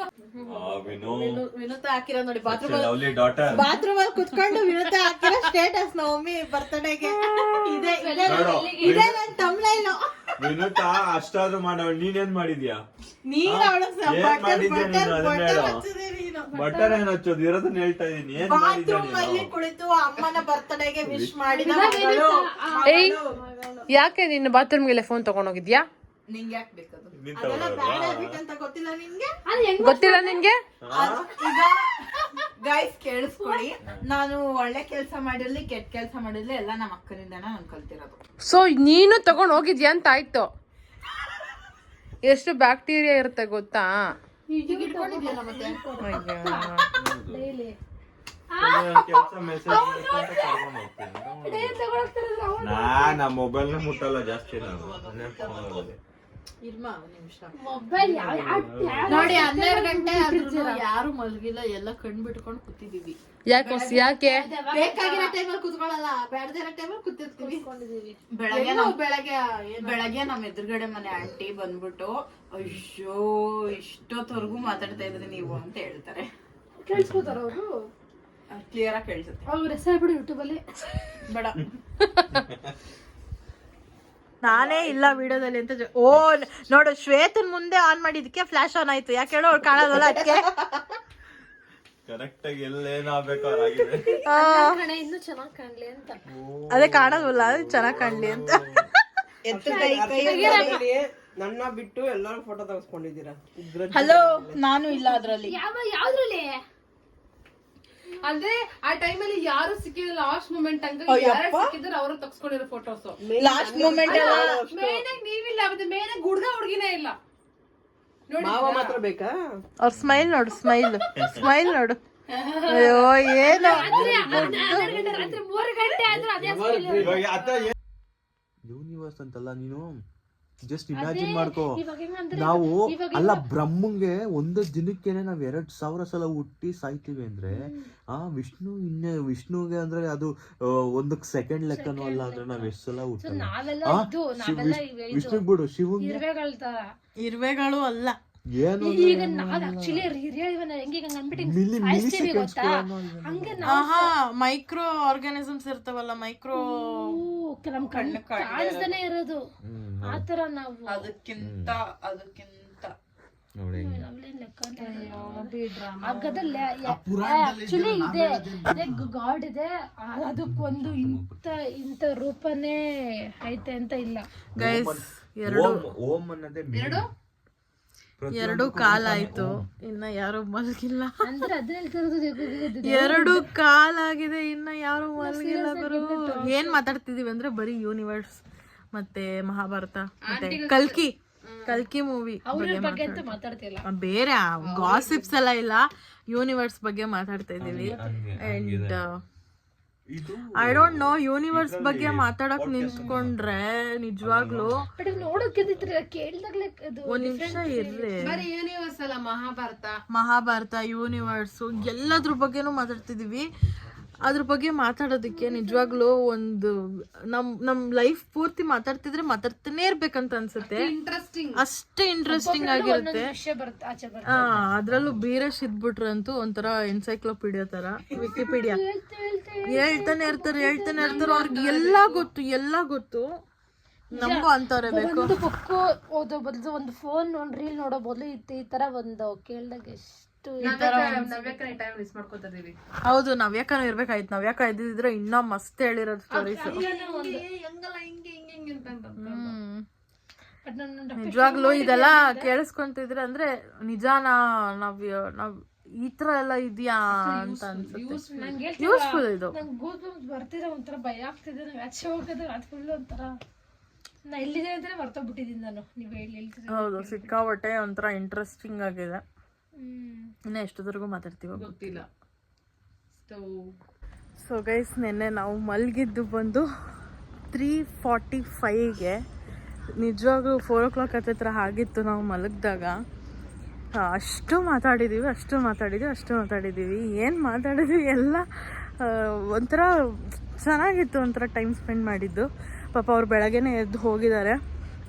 ವಿನುತ ಹಾಕಿರೋ ನೋಡಿ ಬಾತ್ರೂಮ್ ಲವ್ಲಿ ಡಾಟರ್. ಬಾತ್ರೂಮ್ ಅಲ್ಲಿ ಕುತ್ಕೊಂಡು ವಿನುತ ಹಾಕಿರೋ ಸ್ಟೇಟಸ್ ನವಮಿ ಬರ್ತಡೆಗೆ ಇದೆ ಇದೆ ನನ್ ತಮ್ಲೈನು. ವಿನುತ ಅಷ್ಟಾದ್ರೂ ಮಾಡವ್, ನೀನೇನ್ ಮಾಡಿದ್ಯಾ? ನೀನ್ ಅವಳಗ್ ಏನ್ ಮಾಡಿದ್ಯಾ ನೀನು? ಅದನ್ನ ಹೇಳು. ಬಟರ್ ಏನ್ ಹಚ್ಚೋದು ಇರೋದನ್ನ ಹೇಳ್ತಾ ಇದೀನಿ. ಏನ್ ಮಾಡಿದ್ಯಾ ಬಾತ್ರೂಮ್ ಅಲ್ಲಿ ನೀನು? ಕುಳಿತು ಅಮ್ಮನ ಬರ್ತಡೆಗೆ ವಿಶ್ ಮಾಡಿದ ಏಯ್ ಯಾಕೆ ನೀನು ಬಾತ್ರೂಮ್ಗೆಲ್ಲ ಫೋನ್ ತಗೊಂಡೋಗಿದ್ಯಾ? ನಿಂಗೆ ಯಾಕೆ ಬೇಕದು? ನೀನ್ ಅದೆಲ್ಲ ತಗೊಳ್ಳೋದು. ಬ್ಯಾಡ್ ಹ್ಯಾಬಿಟ್ ಅಂತ ಗೊತ್ತಿಲ್ಲ ನಿನ್ಗೆ? ಗೊತ್ತಿಲ್ಲ ನಿನ್ಗೆ? ಈಗ ಗೈಸ್ ಕೇಳಿಸ್ಕೊಳ್ಳಿ, ನಾನು ಒಳ್ಳೆ ಕೆಲಸ ಮಾಡಿರ್ಲಿ ಕೆಟ್ಟ ಕೆಲಸ ಮಾಡಿರ್ಲಿ ಎಲ್ಲ ನಮ್ಮ ಅಕ್ಕನಿಂದನೇ ನಾನು ಕಲ್ತಿರೋದು. ಸೊ ನೀನು ತಗೊಂಡ್ ಹೋಗಿದ್ಯಾ ಅಂತ ಆಯ್ತು. ಎಷ್ಟು ಬ್ಯಾಕ್ಟೀರಿಯಾ ಇರುತ್ತೆ ಗೊತ್ತಾ? ಈಗ ಇಟ್ಕೊಂಡಿದ್ಯಲ್ಲ ಮತ್ತೆ. ಕೆಲ್ಸ ಮೆಸೇಜ್ ಮಾಡ್ಕೊಂತ ಕರ್ಕೊಂಡ್ ಹೋಗ್ತೀನಿ. ನಾ ಮೊಬೈಲ್ ನ ಮುಟ್ಟಲ್ಲ ಜಾಸ್ತಿ ನಾನು. ಇರ್ಮಾ ಒಂದ್ ನಿಮಿಷ ಮೊಬೈಲ್ ನೋಡಿ 12 ಗಂಟೆ ಆದ್ರೂ ಯಾರು ಮಲ್ಗಿಲ್ಲ, ಎಲ್ಲ ಕಣ್ ಬಿಟ್ಕೊಂಡು ಕೂತಿದೀವಿ. ಯಾಕೆ ಬೇಕಾಗಿರೋ ಟೈಮಲ್ಲಿ ಕೂತ್ಕೊಳ್ಳಲ್ಲ, ಬೇಡದೇ ಇರೋ ಟೈಮಲ್ಲಿ ಕೂತಿರ್ತೀವಿ. ಬೆಳಗ್ಗೆ ನಮ್ ಎದುರುಗಡೆ ಮನೆ ಆಂಟಿ ಬಂದ್ಬಿಟ್ಟು ಅಯ್ಯೋ ಇಷ್ಟೊತ್ತವರೆಗೂ ಮಾತಾಡ್ತಾ ಇದ್ರಿ ನೀವು ಅಂತ ಹೇಳ್ತಾರೆ. ಕೇಳಿಸ್ಕೋತಾರ ಅವರು? ಕ್ಲಿಯರ್ ಆಗಿ ಕೇಳಿಸುತ್ತೆ. ಅವ್ರ ಹೆಸರು ಬಿಡು ಯೂಟ್ಯೂಬ್ ಅಲ್ಲಿ. ಬೇಡ ನಾನೇ ಇಲ್ಲ ವಿಡಿಯೋದಲ್ಲಿ ಅಂತ ಓ ನೋಡು ಶ್ವೇತನ್ ಮುಂದೆ ಆನ್ ಮಾಡಿದಕ್ಕೆ ಫ್ಲಾಶ್ ಆನ್ ಆಯ್ತು. ಯಾಕೆ ಹೇಳೋ ಅವ್ರು ಕಾಣೋದಲ್ಲ ಅದಕ್ಕೆ. ಕರೆಕ್ಟ್ ಆಗಿ ಎಲ್ಲೇನಾಗ್ಬೇಕು ಅವ್ರಾಗಿದೆ. ಕಣೆ ಇನ್ನೂ ಚೆನ್ನಾಗ್ ಕಾಣ್ಲಿ ಅಂತ. ಅದೇ ಕಾಣೋದಿಲ್ಲ, ಅದು ಚೆನ್ನಾಗ್ ಕಾಣ್ಲಿ ಅಂತ. ನನ್ನ ಬಿಟ್ಟು ಎಲ್ಲರೂ ಫೋಟೋ ತೆಗೆಸ್ಕೊಂಡಿದ್ದೀರಾ. ಹಲೋ, ನಾನು ಇಲ್ಲ ಅದ್ರಲ್ಲಿ. ಯಾವ್ದ್ರಲ್ಲಿ ಅಂದ್ರೆ ಆ ಟೈಮಲ್ಲಿ ಯಾರು ಸಿಕ್ಕಿಲ್ಲ, ಲಾಸ್ಟ್ ಮೂಮೆಂಟ್ ಹಂಗ ಯಾರು ಸಿಕ್ಕಿದ್ರು ಅವರು ತಗ್ಸ್ಕೊಂಡಿರೋ ಫೋಟೋಸ್. ಲಾಸ್ಟ್ ಮೂಮೆಂಟ್ ಮೇನ್ ಆಗಿ ನೀವಿಲ್ಲ, ಮತ್ತೆ ಮೇನ್ ಆಗಿ ಹುಡುಗ ಹುಡುಗಿನೇ ಇಲ್ಲ ನೋಡಿ. ಮಾವ ಮಾತ್ರ ಬೇಕಾ? ಅವ್ರ ಸ್ಮೈಲ್ ನೋಡು, ಸ್ಮೈಲ್ ನೋಡು. ಅಯ್ಯೋ ಏನು ರಾತ್ರಿ 3 ಗಂಟೆ ಆದ್ರೂ ಅದೇ ಯೂನಿವರ್ಸ್ ಅಂತಲ್ಲ, ನೀನು ಜಸ್ಟ್ ಇಮ್ಯಾಜಿನ್ ಮಾಡ್ಕೋ. ನಾವು ಅಲ್ಲ ಬ್ರಹ್ಮಂಗೆ ಒಂದು ದಿನಕ್ಕೇನೆ ನಾವ್ 2,000 ಸಲ ಹುಟ್ಟಿ ಸಾಯ್ತೀವಿ ಅಂದ್ರೆ ವಿಷ್ಣುಗೆ ಅಂದ್ರೆ ಅದು ಒಂದಕ್ ಸೆಕೆಂಡ್ ಲೆಕ್ಕನೂ ಅಲ್ಲ ಅಂದ್ರೆ ನಾವ್ ಎಷ್ಟ್ ಸಲ ವಿಷ್ಣು ಬಿಡು, ಶಿವಂಗೆ ಇರುವೆಗಳು ಅಲ್ಲ ಏನು ಈಗ ನಾವ್ ಆಕ್ಚುಲಿ ಹೆಂಗೆ ಅನ್ಬಿಟ್ಟಿವಿ ಗೊತ್ತಾ? ಹಂಗೆ ಮೈಕ್ರೋ ಆರ್ಗಾನಿಸಮ್ಸ್ ಇರ್ತಾವಲ್ಲ, ಮೈಕ್ರೋ ನಮ್ ಕಣ್ಣು ಕಾಣಿಸ್ತಾನೆ ಇರೋದು ಆತರ ನಾವು. ಅದಕ್ಕಿಂತ ಆಕ್ಚುಲಿ ಇದೆ ಗಾಡ್ ಇದೆ, ಅದಕ್ಕೊಂದು ಇಂಥ ರೂಪನೇ ಐತೆ ಅಂತ ಇಲ್ಲ. ಗೈಸ್ ಓಂ ಅನ್ನೋದೇ ಎರಡು ಕಾಲ ಆಯ್ತು, ಇನ್ನ ಯಾರು ಮಲಗಿಲ್ಲ. ಅಂದ್ರೆ ಅದೇ ಹೇಳ್ತಿರೋದು, 2 ಕಾಲಾಗಿದೆ, ಇನ್ನ ಯಾರು ಮಲಗಿಲ್ಲ. ಗುರು ಏನ್ ಮಾತಾಡ್ತಿದೀವಿ ಅಂದ್ರೆ ಬರೀ ಯೂನಿವರ್ಸ್ ಮತ್ತೆ ಮಹಾಭಾರತ ಮತ್ತೆ ಕಲ್ಕಿ ಮೂವಿ ಬಗ್ಗೆ ಅಂತ ಮಾತಾಡ್ತಿಲ್ಲ. ಬೇರೆ ಗಾಸಿಪ್ಸ್ ಎಲ್ಲ ಇಲ್ಲ, ಯೂನಿವರ್ಸ್ ಬಗ್ಗೆ ಮಾತಾಡ್ತಾ ಇದೀವಿ. And I don't know, universe ಬಗ್ಗೆ ಮಾತಾಡಕ್ ನಿಂತ್ಕೊಂಡ್ರೆ ನಿಜವಾಗ್ಲು ನೋಡೋಕೆ ಕೇಳ್ದಾಗ್ಲೇ ಒಂದ್ ನಿಮಿಷ ಇರ್ರಿ. ಯೂನಿವರ್ಸ್ ಅಲ್ಲ, ಮಹಾಭಾರತ ಯೂನಿವರ್ಸ್ ಎಲ್ಲದ್ರ ಬಗ್ಗೆನೂ ಮಾತಾಡ್ತಿದೀವಿ. ಅದ್ರ ಬಗ್ಗೆ ಮಾತಾಡೋದಕ್ಕೆ ನಿಜವಾಗ್ಲೂ ಒಂದು ನಮ್ ಲೈಫ್ ಪೂರ್ತಿ ಮಾತಾಡ್ತಾನೆ ಇರ್ಬೇಕಂತ ಅನ್ಸುತ್ತೆ. ಅಷ್ಟೇ ಇಂಟ್ರೆಸ್ಟಿಂಗ್ ಆಗಿರುತ್ತೆ. ಅದ್ರಲ್ಲೂ ಬೀರೇಶ್ ಇದ್ಬಿಟ್ರಂತೂ ಒಂಥರ ಎನ್ಸೈಕ್ಲೋಪೀಡಿಯಾ ತರ, ವಿಕಿಪೀಡಿಯಾ ಹೇಳ್ತಾನೆ ಇರ್ತಾರೆ. ಅವ್ರಿಗೆ ಎಲ್ಲಾ ಗೊತ್ತು. ನಮಗೂ ಅಂತವ್ರೆ ಬೇಕು. ಒಂದು ಬುಕ್ ಓದೋ ಬದಲು ಒಂದು ಫೋನ್ ಒಂದು ರೀಲ್ ನೋಡೋ ಬದಲು ಈ ತರ ಒಂದು ಕೇಳ್ದಾಗ ಎಷ್ಟು ಹೌದು, ನವ್ಯಾಕನೂ ಇರ್ಬೇಕಾಯ್ತು. ನವ್ಯಾಕ ಇದ್ದಿದ್ರೆ ಇನ್ನ ಮಸ್ತ್ ಹೇಳಿರೋದು ಸ್ಟೋರೀಸ್. ನಿಜವಾಗ್ಲೂ ಇದೆಲ್ಲ ಕೇಳಿಸ್ಕೊಂತಿದ್ರೆ ಅಂದ್ರೆ ನಿಜಾನ ನಾವ್ ಈ ತರ ಎಲ್ಲ ಇದೆಯಾ ಅಂತ ಅನ್ಸುತ್ತೆ. ಯೂಸ್ಫುಲ್ ಇದು. ಬರ್ತಿದ್ರೆ ಒಂಥರ ಭಯ ಆಗ್ತಿದೆ, ನಂಗೆ ಆಚೆ ಹೋಗೋದು ಅದು ಫುಲ್ ಒಂಥರ ನಾ ಎಲ್ಲಿದೆ ಅಂತಾನೆ ಮರ್ತೋಗ್ಬಿಟ್ಟಿದ್ದೀನಿ ನಾನು. ನೀವು ಹೇಳ್ತಿದ್ರೆ ಹೌದು, ಸಿಕ್ಕಾಪಟ್ಟೆ ಒಂಥರ ಇಂಟ್ರೆಸ್ಟಿಂಗ್ ಆಗಿದೆ. ಇನ್ನ ಎಷ್ಟೊತ್ತರೆಗೂ ಮಾತಾಡ್ತೀವೋ ಗೊತ್ತಿಲ್ಲ. ಸೊ ಗೈಸ್, ನೆನ್ನೆ ನಾವು ಮಲಗಿದ್ದು ಬಂದು 3:45ಗೆ. ನಿಜವಾಗ್ಲೂ 4 o'clock ಹತ್ರ ಆಗಿತ್ತು ನಾವು ಮಲಗಿದಾಗ. ಅಷ್ಟು ಮಾತಾಡಿದ್ದೀವಿ. ಏನು ಮಾತಾಡಿದ್ವಿ ಎಲ್ಲ ಒಂಥರ ಚೆನ್ನಾಗಿತ್ತು, ಒಂಥರ ಟೈಮ್ ಸ್ಪೆಂಡ್ ಮಾಡಿದ್ದು. ಪಾಪ ಅವ್ರು ಬೆಳಗ್ಗೆನೇ ಎದ್ದು ಹೋಗಿದ್ದಾರೆ.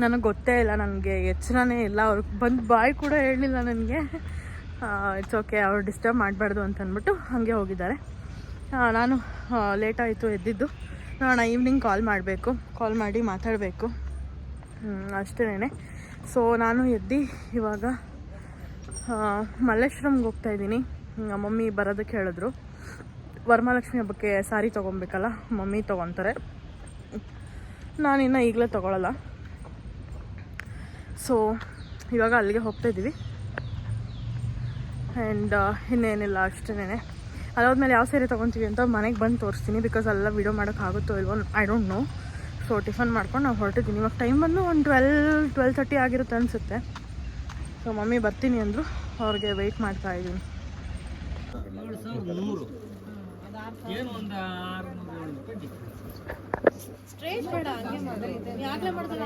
ನನಗೆ ಗೊತ್ತೇ ಇಲ್ಲ, ನನಗೆ ಎಚ್ಚರನೇ ಇಲ್ಲ. ಅವ್ರಿಗೆ ಬಂದು ಬಾಯ್ ಕೂಡ ಹೇಳಲಿಲ್ಲ ನನಗೆ. ಇಟ್ಸ್ ಓಕೆ, ಅವ್ರು ಡಿಸ್ಟರ್ಬ್ ಮಾಡಬಾರ್ದು ಅಂತ ಅಂದ್ಬಿಟ್ಟು ಹಾಗೆ ಹೋಗಿದ್ದಾರೆ. ನಾನು ಲೇಟ್ ಆಯಿತು ಎದ್ದಿದ್ದು. ನೋಡೋಣ, ಈವ್ನಿಂಗ್ ಕಾಲ್ ಮಾಡಿ ಮಾತಾಡಬೇಕು ಅಷ್ಟೇ. ಸೊ ನಾನು ಎದ್ದು ಇವಾಗ ಮಲ್ಲೇಶ್ವರಂಗೆ ಹೋಗ್ತಾಯಿದ್ದೀನಿ. ಮಮ್ಮಿ ಬರೋದಕ್ಕೆ ಹೇಳಿದ್ರು. ವರಮಹಾಲಕ್ಷ್ಮಿ ಹಬ್ಬಕ್ಕೆ ಸಾರಿ ತೊಗೊಬೇಕಲ್ಲ, ಮಮ್ಮಿ ತೊಗೊತಾರೆ. ನಾನಿನ್ನು ಈಗಲೇ ತೊಗೊಳ್ಳಲ್ಲ. ಸೊ ಇವಾಗ ಅಲ್ಲಿಗೆ ಹೋಗ್ತಾಯಿದ್ದೀವಿ. ಆ್ಯಂಡ್ ಇನ್ನೇನಿಲ್ಲ, ಅಷ್ಟೇ. ಅದಾದ್ಮೇಲೆ ಯಾವ ಸೀರೆ ತೊಗೊತೀವಿ ಅಂತ ಮನೆಗೆ ಬಂದು ತೋರಿಸ್ತೀನಿ. ಬಿಕಾಸ್ ಅಲ್ಲ ವೀಡಿಯೋ ಮಾಡೋಕ್ಕಾಗುತ್ತೋ ಇಲ್ವೋ I don't know. So tiffin ಮಾಡ್ಕೊಂಡು ನಾವು ಹೊರಟಿದ್ದೀನಿ. ಇವಾಗ ಟೈಮ್ ಬಂದು ಒಂದು 12:30 ಆಗಿರುತ್ತೆ ಅನಿಸುತ್ತೆ. ಸೊ ಮಮ್ಮಿ ಬರ್ತೀನಿ ಅಂದರು, ಅವ್ರಿಗೆ ವೆಯ್ಟ್ ಮಾಡ್ತಾಯಿದ್ದೀನಿ. ಸ್ಟ್ರೇಟ್ ಬೇಡ, ಹಂಗೆ ಮಾಡಿ. ಯಾಕೆ ಮಾಡ್ತಾರೆ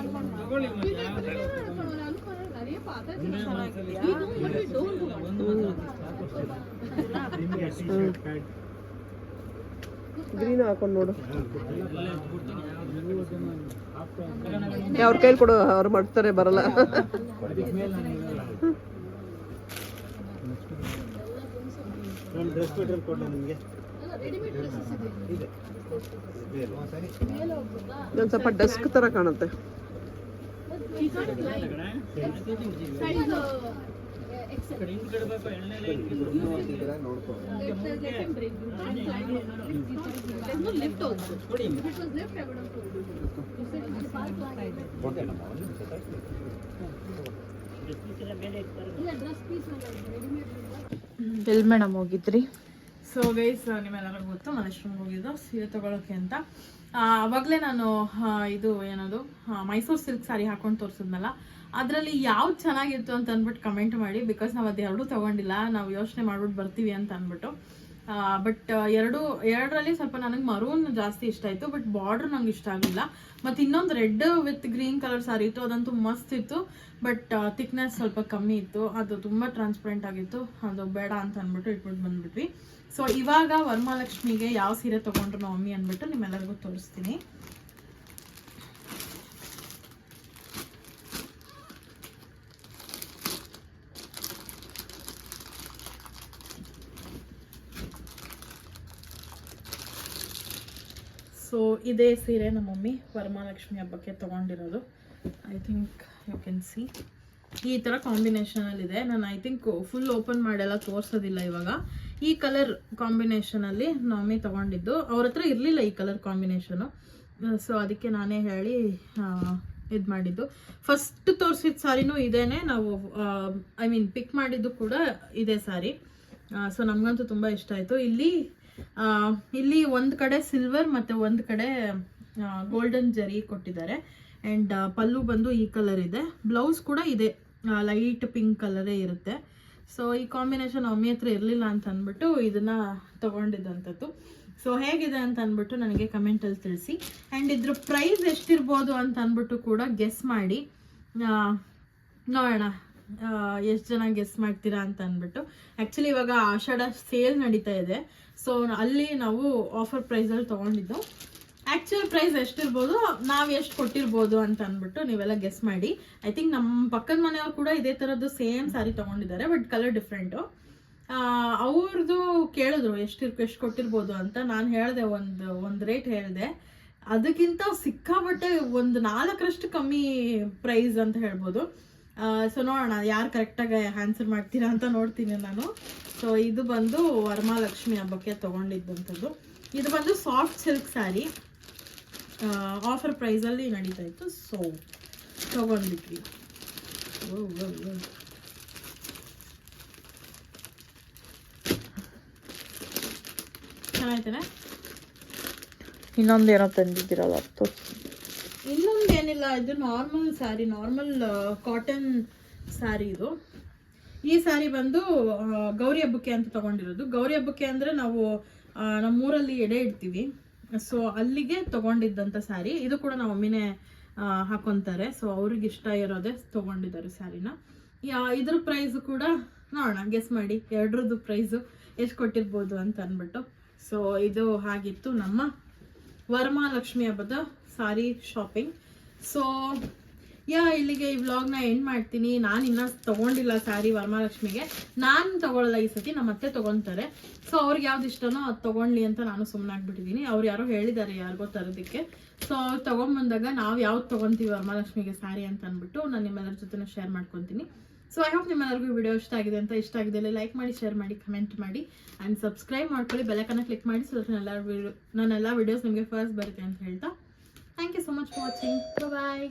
ಗ್ರೀನ್ ಹಾಕೊಂಡು ನೋಡು. ಅವ್ರ ಕೈಲಿ ಕೊಡು, ಅವ್ರು ಮಾಡ್ತಾರೆ, ಬರಲ್ಲ. ಇದೊಂದು ಸ್ವಲ್ಪ ಡಸ್ಕ್ ತರ ಕಾಣುತ್ತೆ. ಎಲ್ಲಿ ಮೇಡಮ್ ಹೋಗಿದ್ರಿ? ಸೊ ಗೈಸ್, ನಿಮ್ಮೆಲ್ಲರಿಗೂ ಗೊತ್ತು ಮಲ್ಲೇಶ್ವರಂಗೆ ಹೋಗಿದ್ದು ಸೀರೆ ತೊಗೊಳಕ್ಕೆ ಅಂತ. ಅವಾಗಲೇ ನಾನು ಇದು ಏನದು ಮೈಸೂರು ಸಿಲ್ಕ್ ಸ್ಯಾರಿ ಹಾಕೊಂಡು ತೋರಿಸಿದ್ನಲ್ಲ, ಅದರಲ್ಲಿ ಯಾವ್ದು ಚೆನ್ನಾಗಿತ್ತು ಅಂತ ಅಂದ್ಬಿಟ್ಟು ಕಮೆಂಟ್ ಮಾಡಿ. ಬಿಕಾಸ್ ನಾವು ಅದು ಎರಡೂ ತೊಗೊಂಡಿಲ್ಲ, ನಾವು ಯೋಚನೆ ಮಾಡ್ಬಿಟ್ಟು ಬರ್ತೀವಿ ಅಂತ ಅಂದ್ಬಿಟ್ಟು. ಬಟ್ ಎರಡರಲ್ಲಿ ಸ್ವಲ್ಪ ನನಗೆ ಮರೂನ್ ಜಾಸ್ತಿ ಇಷ್ಟ ಆಯಿತು. ಬಟ್ ಬಾರ್ಡ್ರ್ ನಂಗೆ ಇಷ್ಟ ಆಗಲಿಲ್ಲ. ಮತ್ತು ಇನ್ನೊಂದು ರೆಡ್ ವಿತ್ ಗ್ರೀನ್ ಕಲರ್ ಸಾರಿ ಇತ್ತು, ಅದಂತೂ ಮಸ್ತ್ ಇತ್ತು. ಬಟ್ ಥಿಕ್ನೆಸ್ ಸ್ವಲ್ಪ ಕಮ್ಮಿ ಇತ್ತು, ಅದು ತುಂಬ ಟ್ರಾನ್ಸ್ಪರೆಂಟ್ ಆಗಿತ್ತು. ಅದು ಬೇಡ ಅಂತ ಅಂದ್ಬಿಟ್ಟು ಇಟ್ಬಿಟ್ಟು ಬಂದ್ಬಿಟ್ವಿ. ಸೊ ಇವಾಗ ವರಮಹಾಲಕ್ಷ್ಮಿಗೆ ಯಾವ ಸೀರೆ ತೊಗೊಂಡ್ರು ನಮ್ಮ ಮಮ್ಮಿ ಅಂದ್ಬಿಟ್ಟು ನಿಮ್ಮೆಲ್ಲರಿಗೂ ತೋರಿಸ್ತೀನಿ. ಸೊ ಇದೇ ಸೀರೆ ನಮ್ಮ ಮಮ್ಮಿ ವರಮಹಾಲಕ್ಷ್ಮಿ ಹಬ್ಬಕ್ಕೆ ತೊಗೊಂಡಿರೋದು. I think you can see ಈ ಥರ ಕಾಂಬಿನೇಷನಲ್ಲಿದೆ. ನಾನು ಐ ಥಿಂಕ್ ಫುಲ್ ಓಪನ್ ಮಾಡೆಲ್ಲ ತೋರಿಸೋದಿಲ್ಲ ಇವಾಗ. ಈ ಕಲರ್ ಕಾಂಬಿನೇಷನಲ್ಲಿ ಮಮ್ಮಿ ತೊಗೊಂಡಿದ್ದು. ಅವ್ರ ಹತ್ರ ಇರಲಿಲ್ಲ ಈ ಕಲರ್ ಕಾಂಬಿನೇಷನು. ಸೊ ಅದಕ್ಕೆ ನಾನೇ ಹೇಳಿ ಇದು ಮಾಡಿದ್ದು. ಫಸ್ಟ್ ತೋರಿಸಿದ ಸಾರಿನೂ ಇದೇನೆ, ನಾವು ಐ ಮೀನ್ ಪಿಕ್ ಮಾಡಿದ್ದು ಕೂಡ ಇದೇ ಸಾರಿ. ಸೊ ನಮಗಂತೂ ತುಂಬ ಇಷ್ಟ ಆಯಿತು. ಇಲ್ಲಿ ಒಂದು ಕಡೆ ಸಿಲ್ವರ್ ಮತ್ತು ಒಂದು ಕಡೆ ಗೋಲ್ಡನ್ ಜರಿ ಕೊಟ್ಟಿದ್ದಾರೆ. ಆ್ಯಂಡ್ ಪಲ್ಲು ಬಂದು ಈ ಕಲರ್ ಇದೆ. ಬ್ಲೌಸ್ ಕೂಡ ಇದೆ, ಲೈಟ್ ಪಿಂಕ್ ಕಲರೇ ಇರುತ್ತೆ. ಸೊ ಈ ಕಾಂಬಿನೇಷನ್ ಮಮ್ಮಿ ಹತ್ರ ಇರಲಿಲ್ಲ ಅಂತ ಅಂದ್ಬಿಟ್ಟು ಇದನ್ನು ತೊಗೊಂಡಿದ್ದಂಥದ್ದು. ಸೊ ಹೇಗಿದೆ ಅಂತ ಅಂದ್ಬಿಟ್ಟು ನನಗೆ ಕಮೆಂಟಲ್ಲಿ ತಿಳಿಸಿ. ಆ್ಯಂಡ್ ಇದ್ರ ಪ್ರೈಸ್ ಎಷ್ಟಿರ್ಬೋದು ಅಂತ ಅಂದ್ಬಿಟ್ಟು ಕೂಡ ಗೆಸ್ ಮಾಡಿ. ನೋಡೋಣ ಎಷ್ಟು ಜನ ಗೆಸ್ ಮಾಡ್ತೀರಾ ಅಂತ ಅಂದ್ಬಿಟ್ಟು. ಆ್ಯಕ್ಚುಲಿ ಇವಾಗ ಆಷಾಢ ಸೇಲ್ ನಡೀತಾ ಇದೆ. ಸೊ ಅಲ್ಲಿ ನಾವು ಆಫರ್ ಪ್ರೈಸಲ್ಲಿ ತೊಗೊಂಡಿದ್ದು. ಆ್ಯಕ್ಚುಯಲ್ ಪ್ರೈಸ್ ಎಷ್ಟಿರ್ಬೋದು, ನಾವು ಎಷ್ಟು ಕೊಟ್ಟಿರ್ಬೋದು ಅಂತ ಅಂದ್ಬಿಟ್ಟು ನೀವೆಲ್ಲ ಗೆಸ್ ಮಾಡಿ. ಐ ಥಿಂಕ್ ನಮ್ಮ ಪಕ್ಕದ ಮನೆಯವ್ರು ಕೂಡ ಇದೇ ಥರದ್ದು ಸೇಮ್ ಸ್ಯಾರಿ ತೊಗೊಂಡಿದ್ದಾರೆ, ಬಟ್ ಕಲರ್ ಡಿಫ್ರೆಂಟು. ಅವ್ರದ್ದು ಕೇಳಿದ್ರು ಎಷ್ಟು ಕೊಟ್ಟಿರ್ಬೋದು ಅಂತ. ನಾನು ಹೇಳಿದೆ ಒಂದು ರೇಟ್ ಹೇಳಿದೆ. ಅದಕ್ಕಿಂತ ಸಿಕ್ಕಾಬಟ್ಟೆ ಒಂದು 4ರಷ್ಟು ಕಮ್ಮಿ ಪ್ರೈಸ್ ಅಂತ ಹೇಳ್ಬೋದು. ಸೊ ನೋಡೋಣ ಯಾರು ಕರೆಕ್ಟಾಗಿ ಆನ್ಸರ್ ಮಾಡ್ತೀರಾ ಅಂತ ನೋಡ್ತೀನಿ ನಾನು. ಸೊ ಇದು ಬಂದು ವರಮಹಾಲಕ್ಷ್ಮಿ ಹಬ್ಬಕ್ಕೆ ತೊಗೊಂಡಿದ್ದಂಥದ್ದು. ಇದು ಬಂದು ಸಾಫ್ಟ್ ಸಿಲ್ಕ್ ಸ್ಯಾರಿ, ಆಫರ್ ಪ್ರೈಸಲ್ಲಿ ನಡೀತಾ ಇತ್ತು. ಸೊ ತೊಗೊಂಡಿದ್ವಿ. ಚೆನ್ನಾಯ್ತಾನೆ. ಇನ್ನೊಂದೇನೋ ತಂದಿದ್ದೀರಲ್ಲ, ಇನ್ನೊಂದೇನಿಲ್ಲ, ಇದು normal sari, normal cotton sari ಇದು. ಈ ಸ್ಯಾರಿ ಬಂದು ಗೌರಿ ಹಬ್ಬಕ್ಕೆ ಅಂತ ತೊಗೊಂಡಿರೋದು. ಗೌರಿ ಹಬ್ಬಕ್ಕೆ ಅಂದರೆ ನಾವು ನಮ್ಮೂರಲ್ಲಿ ಎಡೆ ಇಡ್ತೀವಿ. ಸೊ ಅಲ್ಲಿಗೆ ತೊಗೊಂಡಿದ್ದಂಥ ಸ್ಯಾರಿ. ಇದು ಕೂಡ ನಮ್ಮ ಮಮ್ಮಿನೇ ಹಾಕೊತಾರೆ. ಸೊ ಅವ್ರಿಗೆ ಇಷ್ಟ ಇರೋದೇ ತೊಗೊಂಡಿದ್ದಾರೆ ಸ್ಯಾರಿನ. ಇದ್ರ ಪ್ರೈಸು ಕೂಡ ನೋಡೋಣ, ಗೆಸ್ ಮಾಡಿ ಎರಡರದ್ದು ಪ್ರೈಸು ಎಷ್ಟು ಕೊಟ್ಟಿರ್ಬೋದು ಅಂತ ಅಂದ್ಬಿಟ್ಟು. ಸೊ ಇದು ಹಾಗಿತ್ತು ನಮ್ಮ ವರಮಹಾಲಕ್ಷ್ಮಿ ಹಬ್ಬದ ಸಾರಿ ಶಾಪಿಂಗ್. ಸೊ ಇಲ್ಲಿಗೆ ಈ ವ್ಲಾಗ್ನ ಎಂಡ್ ಮಾಡ್ತೀನಿ. ನಾನು ಇನ್ನೂ ತೊಗೊಂಡಿಲ್ಲ ಸ್ಯಾರಿ ವರಮಹಾಲಕ್ಷ್ಮಿಗೆ. ನಾನು ತೊಗೊಳ್ಳಲ್ಲ ಈ ಸತಿ, ನಮ್ಮ ಅತ್ತೆ ತೊಗೊತಾರೆ. ಸೊ ಅವ್ರಿಗೆ ಯಾವ್ದು ಇಷ್ಟನೋ ಅದು ತೊಗೊಳ್ಲಿ ಅಂತ ನಾನು ಸುಮ್ಮನಾಗ್ಬಿಟ್ಟಿದ್ದೀನಿ. ಅವ್ರು ಯಾರೋ ಹೇಳಿದ್ದಾರೆ ಯಾರಿಗೋ ತರೋದಕ್ಕೆ. ಸೊ ಅವ್ರು ತೊಗೊಂಡ್ಬಂದಾಗ ನಾವು ಯಾವ್ದು ತೊಗೊತೀವಿ ವರಮಹಾಲಕ್ಷ್ಮಿಗೆ ಸ್ಯಾರಿ ಅಂತ ಅಂದ್ಬಿಟ್ಟು ನಾನು ನಿಮ್ಮೆಲ್ಲರ ಜೊತೆ ಶೇರ್ ಮಾಡ್ಕೊತೀನಿ. ಸೊ ಐ ಹೋಪ್ ನಿಮ್ಮೆಲ್ಲರಿಗೂ ವಿಡಿಯೋ ಇಷ್ಟ ಆಗಿದೆ ಅಂತ. ಇಷ್ಟ ಆಗಿದೆ ಲೈಕ್ ಮಾಡಿ, ಶೇರ್ ಮಾಡಿ, ಕಮೆಂಟ್ ಮಾಡಿ ಆ್ಯಂಡ್ ಸಬ್ಸ್ಕ್ರೈಬ್ ಮಾಡ್ಕೊಳ್ಳಿ. ಬೆಲ್ಲೈಕನ್ನ ಕ್ಲಿಕ್ ಮಾಡಿ ಸೊ ನನ್ನೆಲ್ಲ ವಿಡಿಯೋಸ್ ನಿಮಗೆ ಫಸ್ಟ್ ಬರುತ್ತೆ ಅಂತ ಹೇಳ್ತಾ thank you so much for watching. Bye.